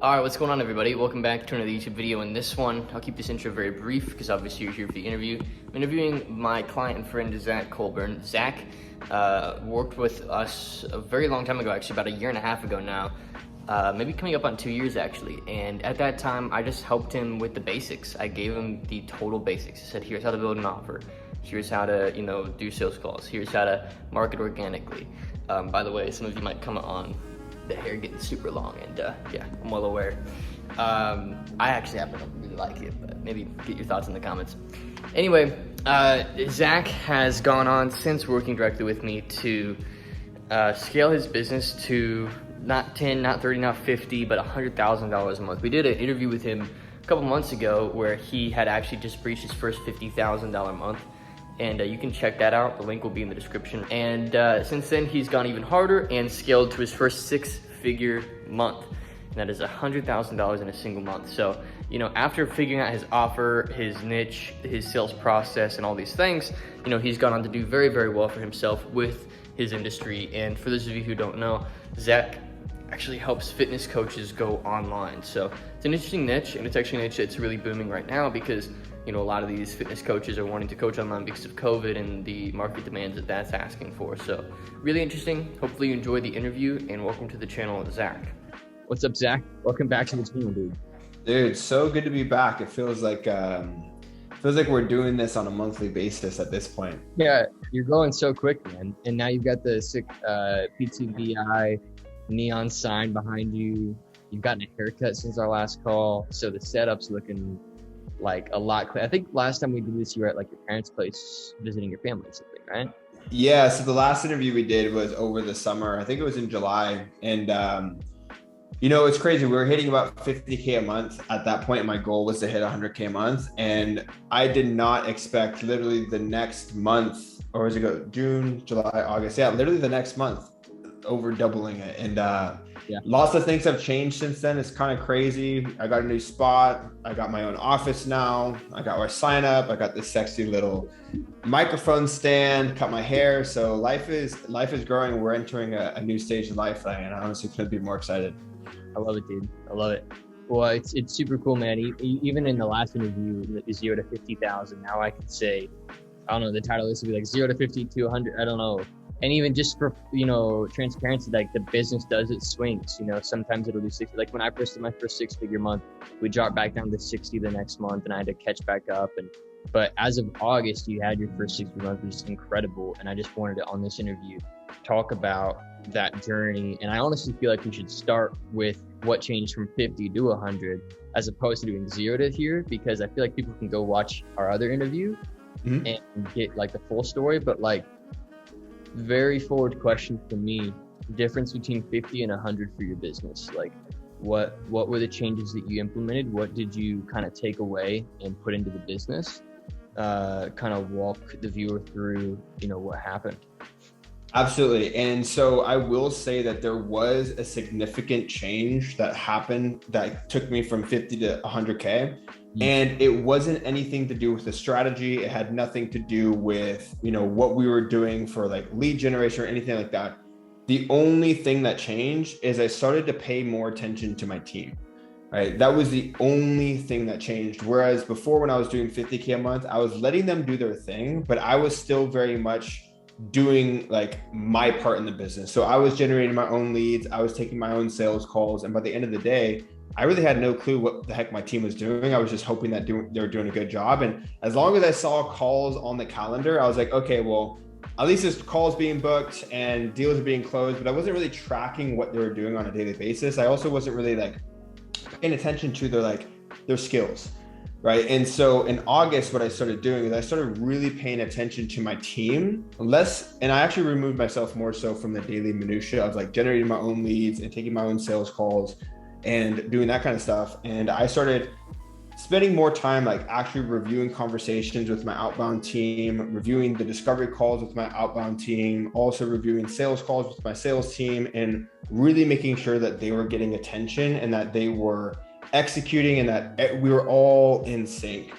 All right, what's going on, everybody? Welcome back to another YouTube video. In this one, I'll keep this intro very brief because obviously you're here for the interview. I'm interviewing my client and friend, Zakk Colburn. Zakk worked with us a very long time ago, actually about a year and a half ago now, maybe coming up on 2 years actually. And at that time, I just helped him with the basics. I gave him the total basics. I said, here's how to build an offer. Here's how to, do sales calls. Here's how to market organically. By the way, some of you might comment on the hair getting super long, and yeah, I'm well aware. I actually happen to really like it, but maybe get your thoughts in the comments. Anyway, Zakk has gone on since working directly with me to scale his business to not 10, not 30, not 50, but $100,000 a month. We did an interview with him a couple months ago where he had actually just breached his first $50,000 a month. And you can check that out. The link will be in the description. And since then, he's gone even harder and scaled to his first six-figure month. And that is $100,000 in a single month. So, after figuring out his offer, his niche, his sales process, and all these things, he's gone on to do very, very well for himself with his industry. And for those of you who don't know, Zakk actually helps fitness coaches go online. So it's an interesting niche, and it's actually a niche that's really booming right now because a lot of these fitness coaches are wanting to coach online because of COVID and the market demands that that's asking for. So really interesting. Hopefully you enjoyed the interview, and welcome to the channel, Zakk. What's up, Zakk? Welcome back to the channel, dude. Dude, so good to be back. It feels like we're doing this on a monthly basis at this point. Yeah, you're going so quick, man. And now you've got the sick PTBI neon sign behind you. You've gotten a haircut since our last call, so the setup's looking like a lot clear. I think last time we did this, you were at like your parents' place visiting your family or something, right? Yeah, so the last interview we did was over the summer. I think it was in July. And it's crazy. We were hitting about 50K a month at that point. And my goal was to hit 100K a month. And I did not expect literally the next month, or as it go, June, July, August. Yeah, literally the next month, over doubling it. And yeah, lots of things have changed since then. It's kind of crazy. I got a new spot. I got my own office now. I got our sign up. I got this sexy little microphone stand, cut my hair. So life is growing. We're entering a new stage in life, and I honestly couldn't be more excited. I love it, dude. I love it. Well, it's super cool, man. Even in the last interview, the 0 to 50,000, now I could say, I don't know, the title is to be like 0 to 50 to 100. I don't know. And even just for, transparency, like the business does its swings, sometimes it'll do 60. Like when I first did my first six-figure month, we dropped back down to 60 the next month, and I had to catch back up. But as of August, you had your first six-figure month, which is incredible. And I just wanted to, on this interview, talk about that journey. And I honestly feel like we should start with what changed from 50 to 100, as opposed to doing 0 to here, because I feel like people can go watch our other interview and get like the full story. But like, very forward question for me, difference between 50 and 100 for your business. Like what were the changes that you implemented? What did you kind of take away and put into the business? Kind of walk the viewer through, what happened. Absolutely. And so I will say that there was a significant change that happened that took me from 50 to 100K. And it wasn't anything to do with the strategy. It had nothing to do with, what we were doing for like lead generation or anything like that. The only thing that changed is I started to pay more attention to my team, right? That was the only thing that changed. Whereas before, when I was doing 50K a month, I was letting them do their thing, but I was still very much doing like my part in the business. So I was generating my own leads. I was taking my own sales calls. And by the end of the day, I really had no clue what the heck my team was doing. I was just hoping that they were doing a good job. And as long as I saw calls on the calendar, I was like, okay, well, at least there's calls being booked and deals are being closed, but I wasn't really tracking what they were doing on a daily basis. I also wasn't really like paying attention to their skills, right? And so in August, what I started doing is I started really paying attention to my team and I actually removed myself more so from the daily minutia of like generating my own leads and taking my own sales calls and doing that kind of stuff. And I started spending more time like actually reviewing conversations with my outbound team, reviewing the discovery calls with my outbound team, also reviewing sales calls with my sales team, and really making sure that they were getting attention and that they were executing and that we were all in sync.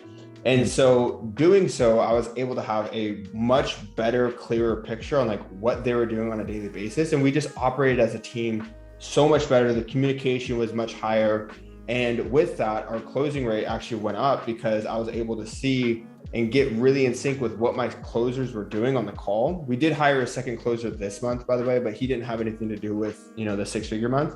And so doing so, I was able to have a much better, clearer picture on like what they were doing on a daily basis. And we just operated as a team so much better. The communication was much higher. And with that, our closing rate actually went up because I was able to see and get really in sync with what my closers were doing on the call. We did hire a second closer this month, by the way, but he didn't have anything to do with, the 6-figure month.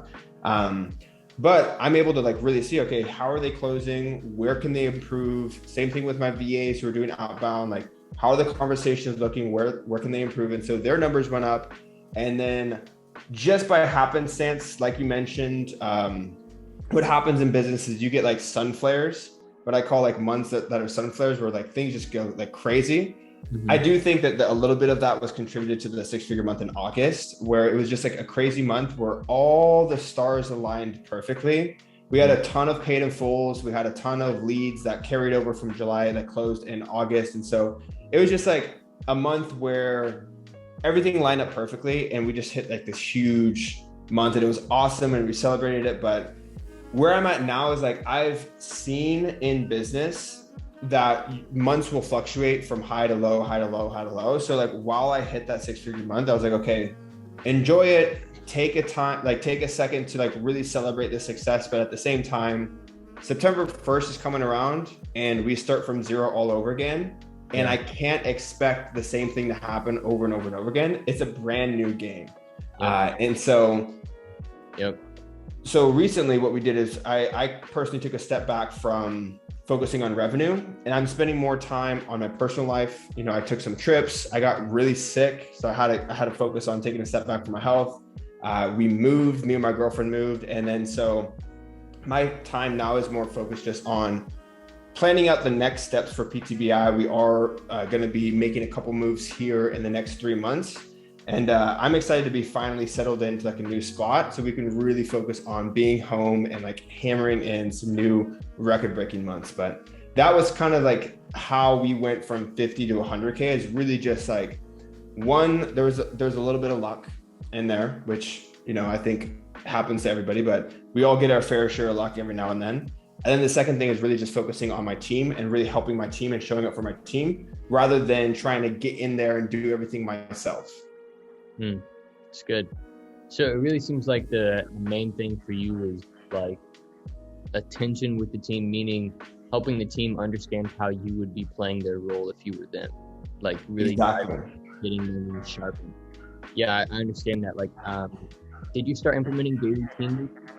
But I'm able to like really see, okay, how are they closing? Where can they improve? Same thing with my VAs who are doing outbound, like how are the conversations looking? Where can they improve? And so their numbers went up. And then just by happenstance, like you mentioned, what happens in business is you get like sun flares, what I call like months that are sun flares where like things just go like crazy. I do think that a little bit of that was contributed to the 6-figure month in August, where it was just like a crazy month where all the stars aligned perfectly. We had a ton of paid in fulls. We had a ton of leads that carried over from July that closed in August. And so it was just like a month where everything lined up perfectly. And we just hit like this huge month and it was awesome and we celebrated it. But where I'm at now is like, I've seen in business that months will fluctuate from high to low, high to low, high to low. So like while I hit that 6-figure month, I was like, okay, enjoy it. Take a second to like really celebrate the success. But at the same time, September 1st is coming around and we start from zero all over again. And I can't expect the same thing to happen over and over and over again. It's a brand new game. And so, so recently what we did is I personally took a step back from focusing on revenue and I'm spending more time on my personal life. I took some trips, I got really sick. So I had to focus on taking a step back from my health. We moved, me and my girlfriend moved. And then, so my time now is more focused just on planning out the next steps for PTBI. We are going to be making a couple moves here in the next 3 months. And I'm excited to be finally settled into like a new spot so we can really focus on being home and like hammering in some new record-breaking months. But that was kind of like how we went from 50 to 100K is really just like one, there's a little bit of luck in there, which, I think happens to everybody, but we all get our fair share of luck every now and then. And then the second thing is really just focusing on my team and really helping my team and showing up for my team rather than trying to get in there and do everything myself. It's good. So it really seems like the main thing for you is like attention with the team, meaning helping the team understand how you would be playing their role if you were them, like really getting them sharpened. Yeah, I understand that. Like, did you start implementing daily team meetings?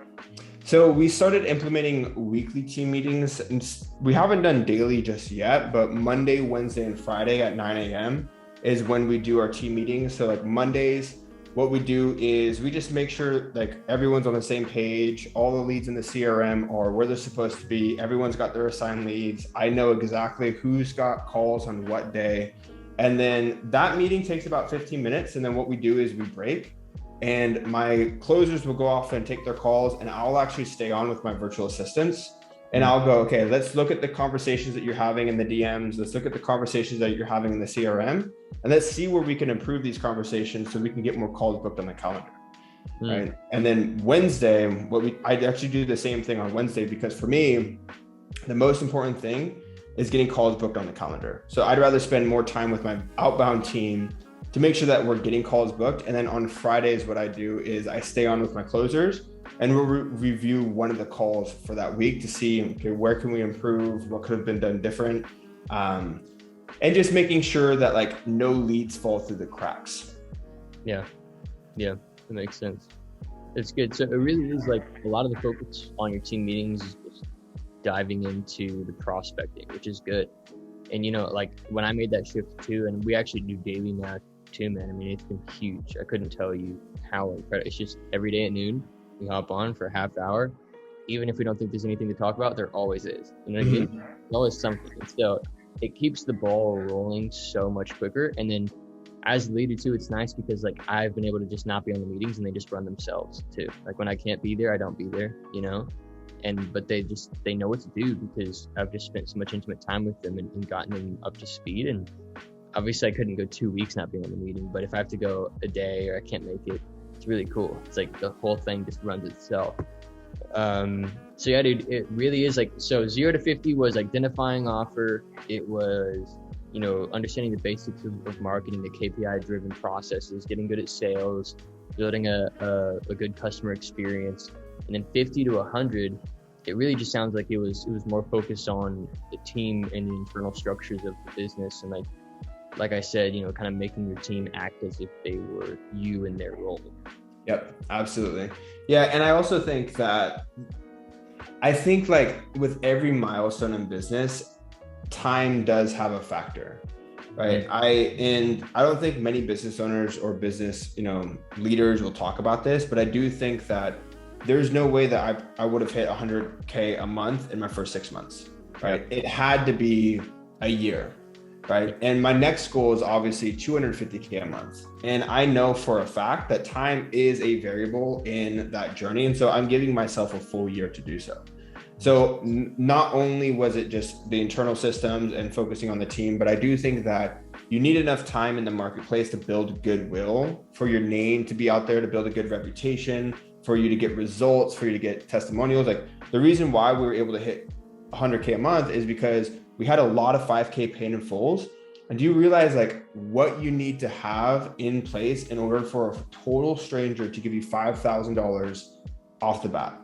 So we started implementing weekly team meetings and we haven't done daily just yet, but Monday, Wednesday, and Friday at 9 a.m. is when we do our team meetings. So like Mondays, what we do is we just make sure like everyone's on the same page. All the leads in the CRM are where they're supposed to be. Everyone's got their assigned leads. I know exactly who's got calls on what day. And then that meeting takes about 15 minutes. And then what we do is we break and my closers will go off and take their calls and I'll actually stay on with my virtual assistants. And I'll go, okay, let's look at the conversations that you're having in the DMs. Let's look at the conversations that you're having in the CRM. And let's see where we can improve these conversations so we can get more calls booked on the calendar. Right. And then Wednesday, I actually do the same thing on Wednesday because for me, the most important thing is getting calls booked on the calendar. So I'd rather spend more time with my outbound team to make sure that we're getting calls booked. And then on Fridays, what I do is I stay on with my closers and we'll review one of the calls for that week to see, okay, where can we improve? What could have been done different? And just making sure that like no leads fall through the cracks. Yeah, that makes sense. It's good. So it really is like a lot of the focus on your team meetings is just diving into the prospecting, which is good. And like when I made that shift too, and we actually do daily now too, man. I mean, it's been huge. I couldn't tell you how incredible. It's just every day at noon, we hop on for a half hour. Even if we don't think there's anything to talk about, there always is. You know what I mean? There's always something. So it keeps the ball rolling so much quicker. And then as the leader too, it's nice because like I've been able to just not be on the meetings and they just run themselves too. Like when I can't be there, I don't be there, but they know what to do because I've just spent so much intimate time with them and gotten them up to speed. And obviously I couldn't go 2 weeks not being on the meeting, but if I have to go a day or I can't make it, it's really cool. It's like the whole thing just runs itself. So yeah, dude, it really is like, so 0 to 50 was identifying offer. It was, understanding the basics of marketing, the KPI driven processes, getting good at sales, building a good customer experience. And then 50 to 100, it really just sounds like it was more focused on the team and the internal structures of the business, and like I said, you know, kind of making your team act as if they were you in their role. Yep, absolutely. Yeah, and I also think that like with every milestone in business, time does have a factor, right? I don't think many business owners or business, you know, leaders will talk about this, but I do think that there's no way that I would have hit 100K a month in my first 6 months, right? It had to be a year, right? And my next goal is obviously 250K a month. And I know for a fact that time is a variable in that journey. And so I'm giving myself a full year to do so. So not only was it just the internal systems and focusing on the team, but I do think that you need enough time in the marketplace to build goodwill, for your name to be out there, to build a good reputation, for you to get results, for you to get testimonials. Like, the reason why we were able to hit 100K a month is because we had a lot of 5K paid in fulls. And do you realize like what you need to have in place in order for a total stranger to give you $5,000 off the bat,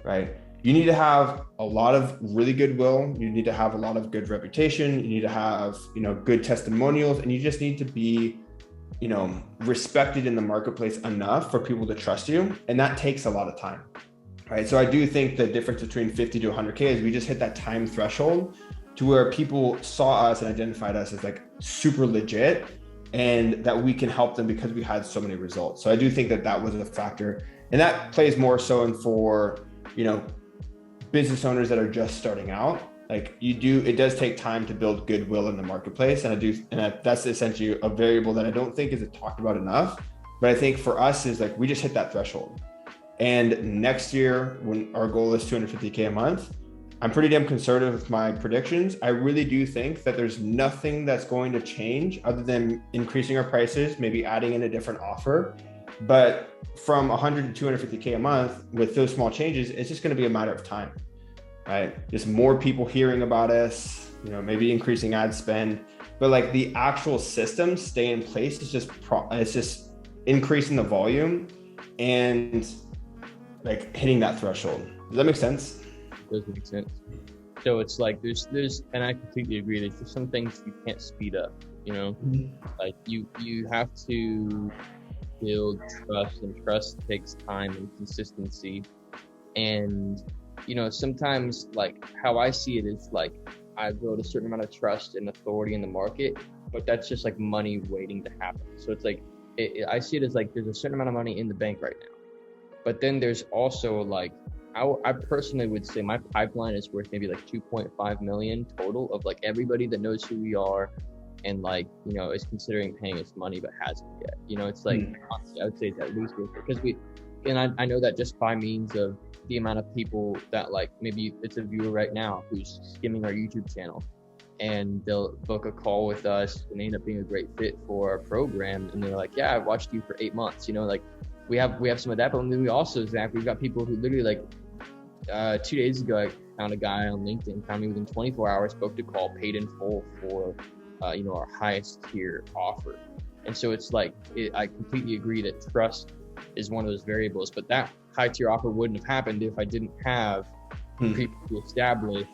right? You need to have a lot of really goodwill. You need to have a lot of good reputation. You need to have, you know, good testimonials, and you just need to be, you know, respected in the marketplace enough for people to trust you. And that takes a lot of time, right? So I do think the difference between 50 to 100K is we just hit that time threshold to where people saw us and identified us as like super legit, and that we can help them because we had so many results. So I do think that that was a factor, and that plays more so in for, you know, business owners that are just starting out. Like, it does take time to build goodwill in the marketplace. And that's essentially a variable that I don't think is talked about enough. But I think for us is like, we just hit that threshold. And next year, when our goal is 250K a month, I'm pretty damn conservative with my predictions. I really do think that there's nothing that's going to change other than increasing our prices, maybe adding in a different offer. But from 100 to 250K a month with those small changes, it's just going to be a matter of time, right? Just more people hearing about us, you know, maybe increasing ad spend, but like the actual systems stay in place. It's just increasing the volume and like hitting that threshold. Does that make sense? It does make sense. So it's like there's, and I completely agree. There's just some things you can't speed up, you know, like you have to build trust, and trust takes time and consistency. And, you know, sometimes like how I see it is like I build a certain amount of trust and authority in the market, but that's just like money waiting to happen. So it's like, I see it as like there's a certain amount of money in the bank right now, but then there's also like, I personally would say my pipeline is worth maybe like 2.5 million total of like everybody that knows who we are and like, you know, is considering paying us money but hasn't yet. You know, it's like, honestly, I would say it's at least worth it, because I know that just by means of the amount of people that like, maybe it's a viewer right now who's skimming our YouTube channel, and they'll book a call with us and they end up being a great fit for our program, and they're like, yeah, I've watched you for 8 months, you know, like we have some of that. But then we also, Zakk, we've got people who literally like 2 days ago, I found a guy on LinkedIn, found me within 24 hours, booked a call, paid in full for you know, our highest tier offer. And so it's like, I completely agree that trust is one of those variables, but that high tier offer wouldn't have happened if I didn't have previously established,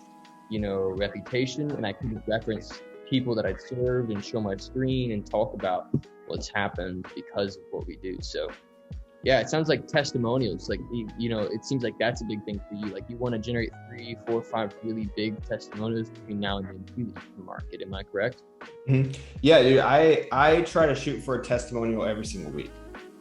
you know, reputation, and I could reference people that I'd served and show my screen and talk about what's happened because of what we do. So yeah, it sounds like testimonials, like, you know, it seems like that's a big thing for you. Like you want to generate 3, 4, 5 really big testimonials between now and then to the market. Am I correct? Yeah, dude, I try to shoot for a testimonial every single week.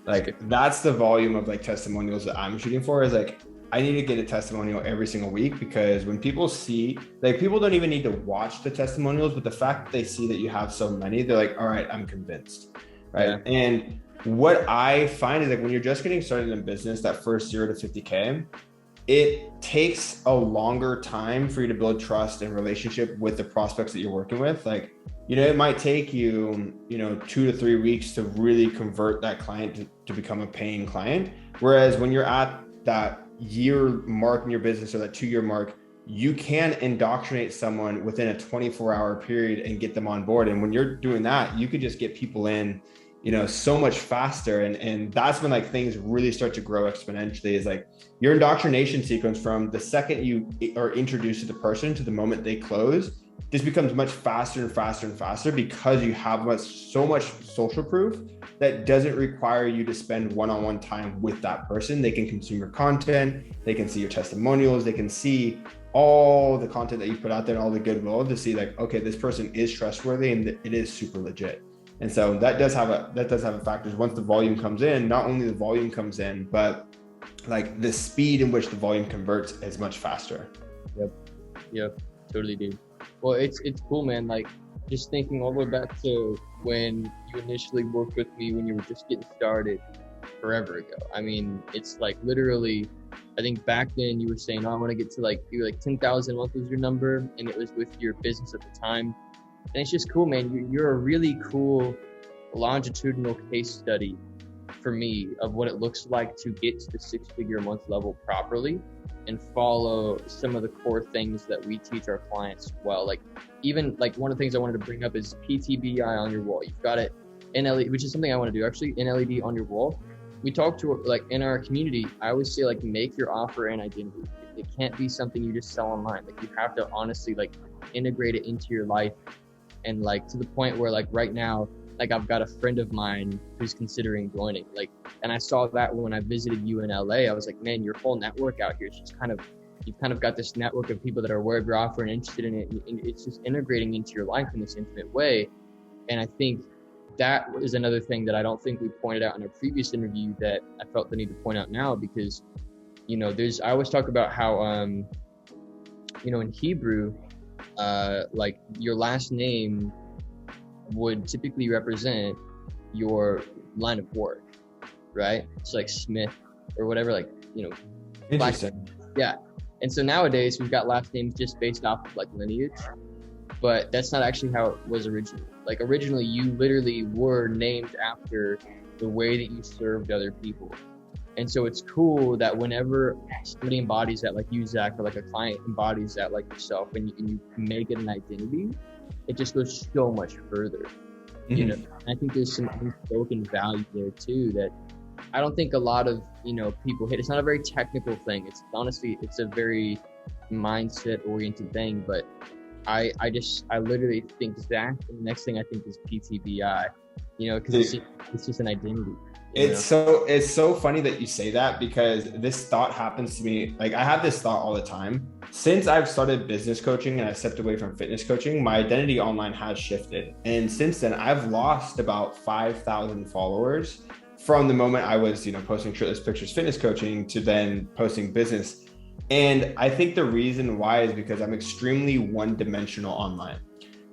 Like that's the volume of like testimonials that I'm shooting for, is like, I need to get a testimonial every single week, because when people see, like, people don't even need to watch the testimonials, but the fact that they see that you have so many, they're like, all right, I'm convinced, right? Yeah. And what I find is like, when you're just getting started in business, that first 0 to 50K, it takes a longer time for you to build trust and relationship with the prospects that you're working with. Like, you know, it might take you, you know, 2 to 3 weeks to really convert that client to become a paying client. Whereas when you're at that year mark in your business, or that 2-year mark, you can indoctrinate someone within a 24-hour period and get them on board. And when you're doing that, you could just get people in so much faster. And that's when like things really start to grow exponentially, is like your indoctrination sequence from the second you are introduced to the person to the moment they close, this becomes much faster and faster and faster, because you have so much social proof that doesn't require you to spend one-on-one time with that person. They can consume your content, they can see your testimonials, they can see all the content that you put out there and all the goodwill to see like, okay, this person is trustworthy and it is super legit. And so that does have a factor. Once the volume comes in, not only the volume comes in, but like the speed in which the volume converts is much faster. Yep, totally, dude. Well, it's cool, man. Like, just thinking all the way back to when you initially worked with me when you were just getting started forever ago. I mean, it's like literally, I think back then you were saying, oh, I want to get to like, you were like 10,000 a month was your number, and it was with your business at the time. And it's just cool, man. You're a really cool longitudinal case study for me of what it looks like to get to the 6-figure a month level properly and follow some of the core things that we teach our clients well. Like, even like one of the things I wanted to bring up is PTBI on your wall. You've got it in LED, which is something I want to do actually, in LED on your wall. We talk to, like, in our community, I always say, like, make your offer an identity. It can't be something you just sell online. Like, you have to honestly like integrate it into your life. And like to the point where like right now, like I've got a friend of mine who's considering joining, like, and I saw that when I visited you in LA. I was like, man, your whole network out here is just you've kind of got this network of people that are aware of your offer and interested in it. And it's just integrating into your life in this intimate way. And I think that is another thing that I don't think we pointed out in our previous interview that I felt the need to point out now, because, I always talk about how, in Hebrew, like your last name would typically represent your line of work, right? It's like Smith or whatever, like, Interesting. Yeah. And so nowadays we've got last names just based off of like lineage, but that's not actually how it was originally. Like originally you literally were named after the way that you served other people. And so it's cool that whenever somebody embodies that, like you, Zakk, or like a client embodies that, like yourself, and you make it an identity, it just goes so much further. Mm-hmm. And I think there's some unspoken value there too that I don't think a lot of people hit. It's not a very technical thing. It's honestly, it's a very mindset oriented thing. But I literally think Zakk, and the next thing I think is PTBI. Because it's just an identity. It's so funny that you say that, because this thought happens to me. Like, I have this thought all the time. Since I've started business coaching and I stepped away from fitness coaching, my identity online has shifted. And since then, I've lost about 5,000 followers from the moment I was, posting shirtless pictures fitness coaching to then posting business. And I think the reason why is because I'm extremely one-dimensional online,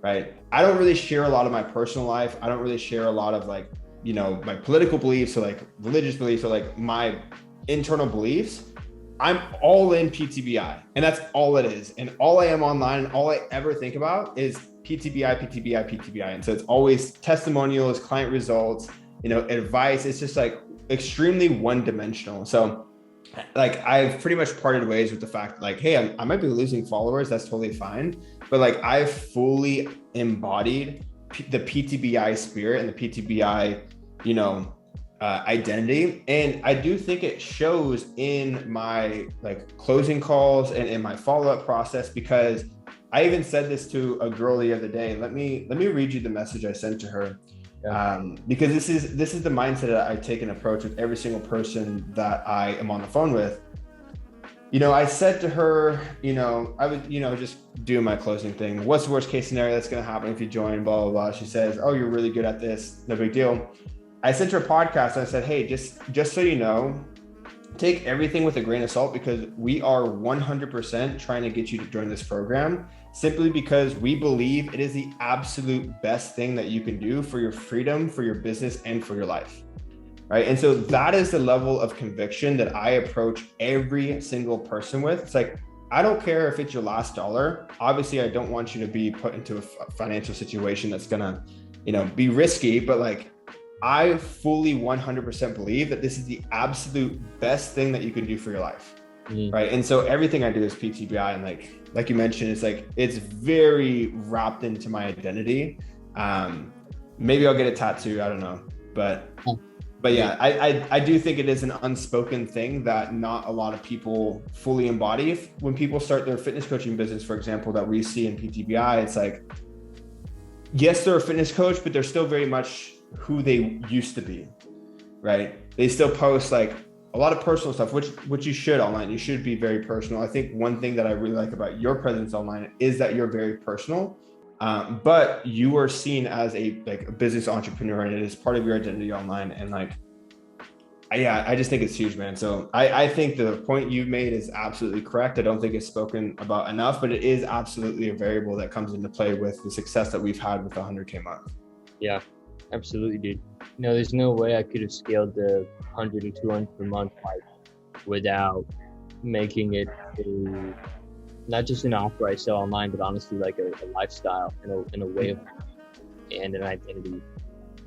right? I don't really share a lot of my personal life. I don't really share a lot of like, my political beliefs or like religious beliefs or like my internal beliefs. I'm all in PTBI, and that's all it is. And all I am online and all I ever think about is PTBI, PTBI, PTBI. And so it's always testimonials, client results, advice. It's just like extremely one-dimensional. So like I've pretty much parted ways with the fact like, hey, I might be losing followers. That's totally fine. But like I've fully embodied the PTBI spirit and the PTBI, identity. And I do think it shows in my like closing calls and in my follow-up process, because I even said this to a girl the other day. Let me read you the message I sent to her. Because this is the mindset that I take an approach with every single person that I am on the phone with. I said to her, I was, just doing my closing thing. What's the worst case scenario that's going to happen if you join, blah, blah, blah. She says, oh, you're really good at this. No big deal. I sent her a podcast and I said, hey, just so you know, take everything with a grain of salt, because we are 100% trying to get you to join this program, simply because we believe it is the absolute best thing that you can do for your freedom, for your business, and for your life. Right. And so that is the level of conviction that I approach every single person with. It's like, I don't care if it's your last dollar. Obviously, I don't want you to be put into a financial situation that's going to, be risky, but like, I fully 100% believe that this is the absolute best thing that you can do for your life. Right. And so everything I do is PTBI. And like you mentioned, it's like, it's very wrapped into my identity. Maybe I'll get a tattoo. I don't know. But yeah, I do think it is an unspoken thing that not a lot of people fully embody. When people start their fitness coaching business, for example, that we see in PTBI, it's like, yes, they're a fitness coach, but they're still very much who they used to be, right? They still post like a lot of personal stuff, which you should online. You should be very personal. I think one thing that I really like about your presence online is that you're very personal, but you are seen as a business entrepreneur, and it is part of your identity online. And like, I just think it's huge, man. So I think the point you made is absolutely correct. I don't think it's spoken about enough, but it is absolutely a variable that comes into play with the success that we've had with the 100K month. Yeah, absolutely, dude. There's no way I could have scaled the 100 or 200 per month without making it not just an offer I sell online, but honestly like a lifestyle and a way of and an identity.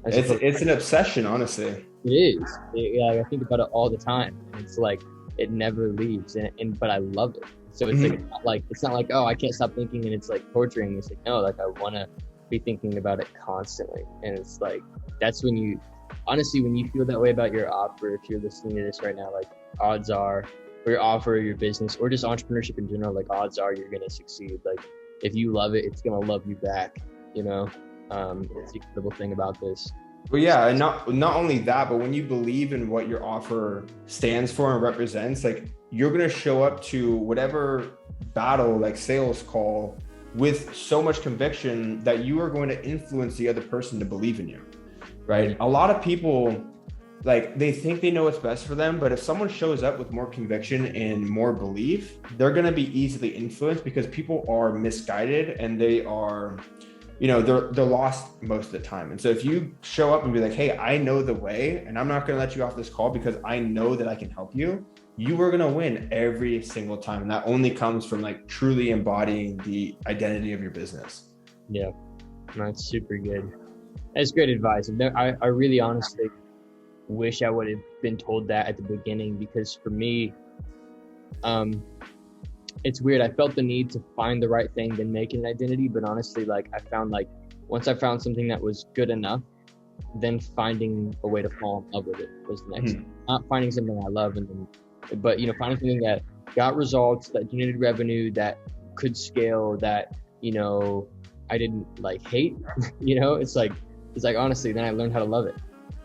It's an obsession, honestly. It is. I think about it all the time. It's like it never leaves, but I love it. So it's it's not like, oh, I can't stop thinking and it's like torturing me. It's like, no, like I want to be thinking about it constantly. And it's like, that's when you feel that way about your offer, if you're listening to this right now, like odds are, or your offer or your business or just entrepreneurship in general, like odds are you're going to succeed. Like if you love it, it's going to love you back, it's the incredible thing about this. Well, yeah, and not only that, but when you believe in what your offer stands for and represents, like you're going to show up to whatever battle, like sales call, with so much conviction that you are going to influence the other person to believe in you, right? A lot of people, like they think they know what's best for them, but if someone shows up with more conviction and more belief, they're going to be easily influenced because people are misguided and they are, they're lost most of the time. And so if you show up and be like, hey, I know the way and I'm not going to let you off this call because I know that I can help you, you are going to win every single time. And that only comes from like truly embodying the identity of your business. Yeah, that's super good. That's great advice. I really honestly wish I would have been told that at the beginning, because for me, it's weird. I felt the need to find the right thing, then make it an identity. But honestly, like I found like once I found something that was good enough, then finding a way to fall in love with it was the next. Not finding something I love but finding something that got results, that generated revenue, that could scale, that I didn't like hate. It's like honestly, then I learned how to love it.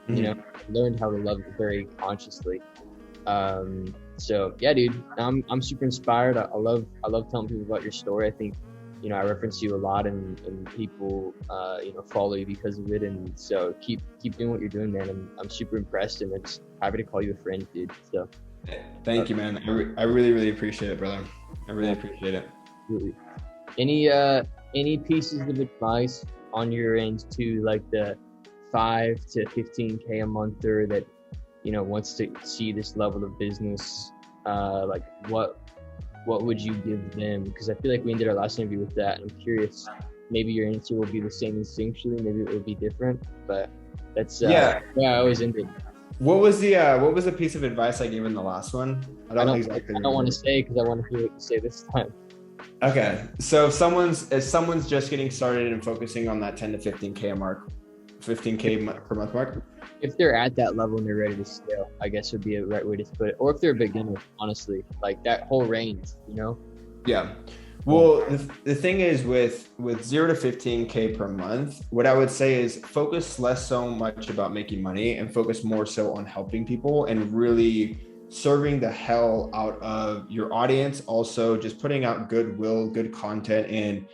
I learned how to love it very consciously. So yeah, dude, I'm super inspired. I love telling people about your story. I think I reference you a lot, and people follow you because of it. And so keep doing what you're doing, man. I'm super impressed, and it's happy to call you a friend, dude. So thank you, man. I really, really appreciate it, brother. I really appreciate it. Absolutely. Any pieces of advice on your end to like the 5 to 15K a monther that wants to see this level of business? Like what would you give them? Because I feel like we ended our last interview with that, and I'm curious, maybe your answer will be the same instinctually, maybe it will be different, but that's I always ended. What was the piece of advice I gave in the last one? I don't want to say, because I want to hear what you say this time. Okay, so if someone's just getting started and focusing on that 10 to 15K mark, 15K per month mark, if they're at that level and they're ready to scale, I guess would be a right way to put it. Or if they're a beginner, honestly, like that whole range, Yeah. Well, the thing is with 0 to 15K per month, what I would say is focus less so much about making money and focus more so on helping people and really serving the hell out of your audience. Also just putting out goodwill, good content, and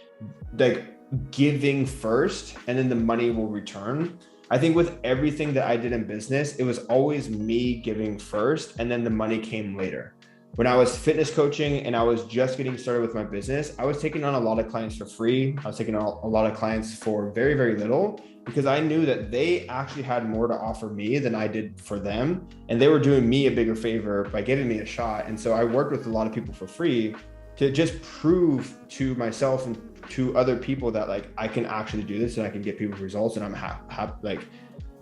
like giving first, and then the money will return. I think with everything that I did in business, it was always me giving first, and then the money came later. When I was fitness coaching and I was just getting started with my business, I was taking on a lot of clients for free. I was taking on a lot of clients for very, very little, because I knew that they actually had more to offer me than I did for them. And they were doing me a bigger favor by giving me a shot. And so I worked with a lot of people for free to just prove to myself and to other people that like I can actually do this and I can get people results, and I'm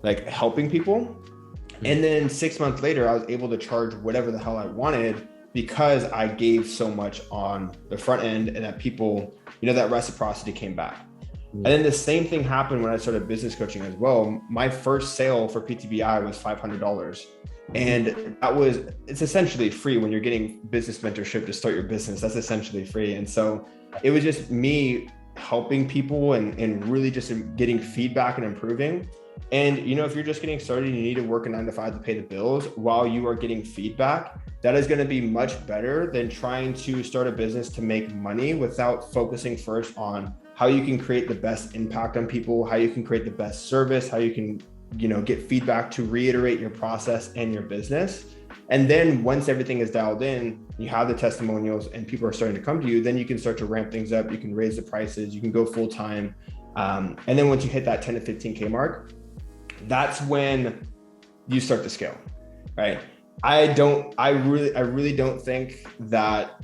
like helping people. And then 6 months later, I was able to charge whatever the hell I wanted, because I gave so much on the front end, and that people, that reciprocity came back. And then the same thing happened when I started business coaching as well. My first sale for PTBI was $500. And it's essentially free when you're getting business mentorship to start your business. That's essentially free. And so it was just me helping people and really just getting feedback and improving. And, if you're just getting started, you need to work a 9 to 5 to pay the bills while you are getting feedback. That is going to be much better than trying to start a business to make money without focusing first on how you can create the best impact on people, how you can create the best service, how you can, get feedback to reiterate your process and your business. And then once everything is dialed in, you have the testimonials and people are starting to come to you, then you can start to ramp things up. You can raise the prices, you can go full time. And then once you hit that 10 to 15K mark, that's when you start to scale, right? I really don't think that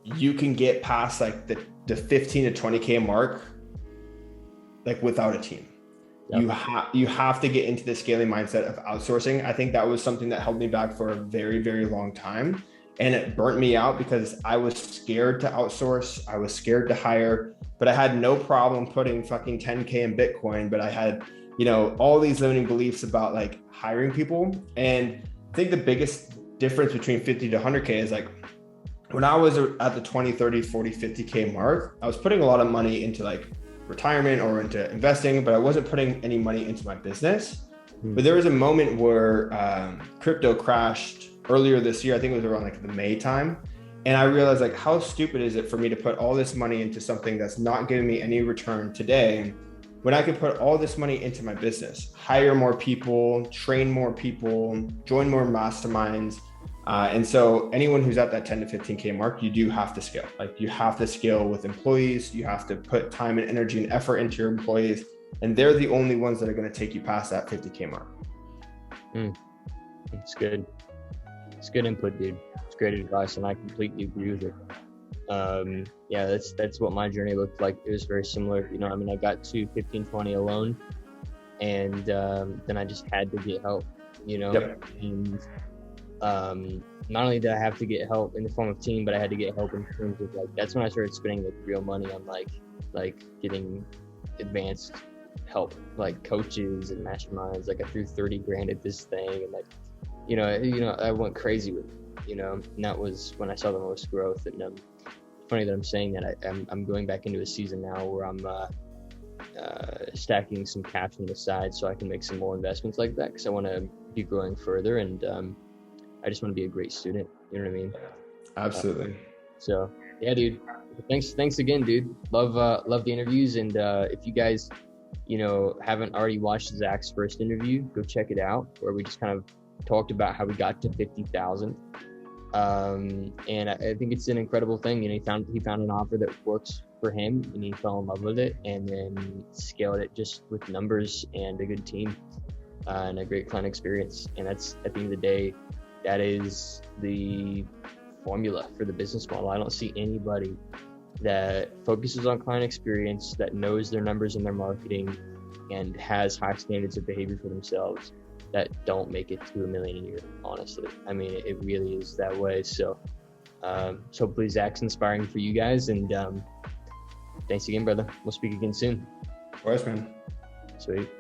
you can get past like the 15 to 20K mark, like without a team. Yep. You have to get into the scaling mindset of outsourcing. I think that was something that held me back for a very, very long time. And it burnt me out because I was scared to outsource. I was scared to hire, but I had no problem putting fucking 10K in Bitcoin. But I had, all these limiting beliefs about like hiring people. And I think the biggest difference between 50 to 100K is like, when I was at the 20, 30, 40, 50K mark, I was putting a lot of money into like retirement or into investing, but I wasn't putting any money into my business. But there was a moment where crypto crashed earlier this year. I think it was around like the May time. And I realized like, how stupid is it for me to put all this money into something that's not giving me any return today, when I could put all this money into my business, hire more people, train more people, join more masterminds. And so anyone who's at that 10 to 15K mark, you do have to scale. Like you have to scale with employees. You have to put time and energy and effort into your employees. And they're the only ones that are going to take you past that 50K mark. It's good. It's good input, dude. It's great advice. And I completely agree with it. That's what my journey looked like. It was very similar. I got to 15, 20 alone. And then I just had to get help, Yep. And not only did I have to get help in the form of team, but I had to get help in terms of like, that's when I started spending like real money on like getting advanced help, like coaches and masterminds. Like I threw 30 grand at this thing, and like, I went crazy with it, and that was when I saw the most growth. And funny that I'm saying that. I'm going back into a season now where I'm stacking some cash on the side so I can make some more investments like that, because I want to be growing further, and I just want to be a great student. You know what I mean? Absolutely. So yeah, dude. Thanks again, dude. Love the interviews, and if you guys, haven't already watched Zakk's first interview, go check it out, where we just kind of talked about how we got to 50,000. And I think it's an incredible thing. He found an offer that works for him, and he fell in love with it, and then scaled it just with numbers and a good team, and a great client experience. And that's, at the end of the day, that is the formula for the business model. I don't see anybody that focuses on client experience, that knows their numbers and their marketing, and has high standards of behavior for themselves, that don't make it to $1 million a year, honestly. I mean, it really is that way. So hopefully Zakk's inspiring for you guys, and thanks again, brother. We'll speak again soon. Of course, man. Sweet.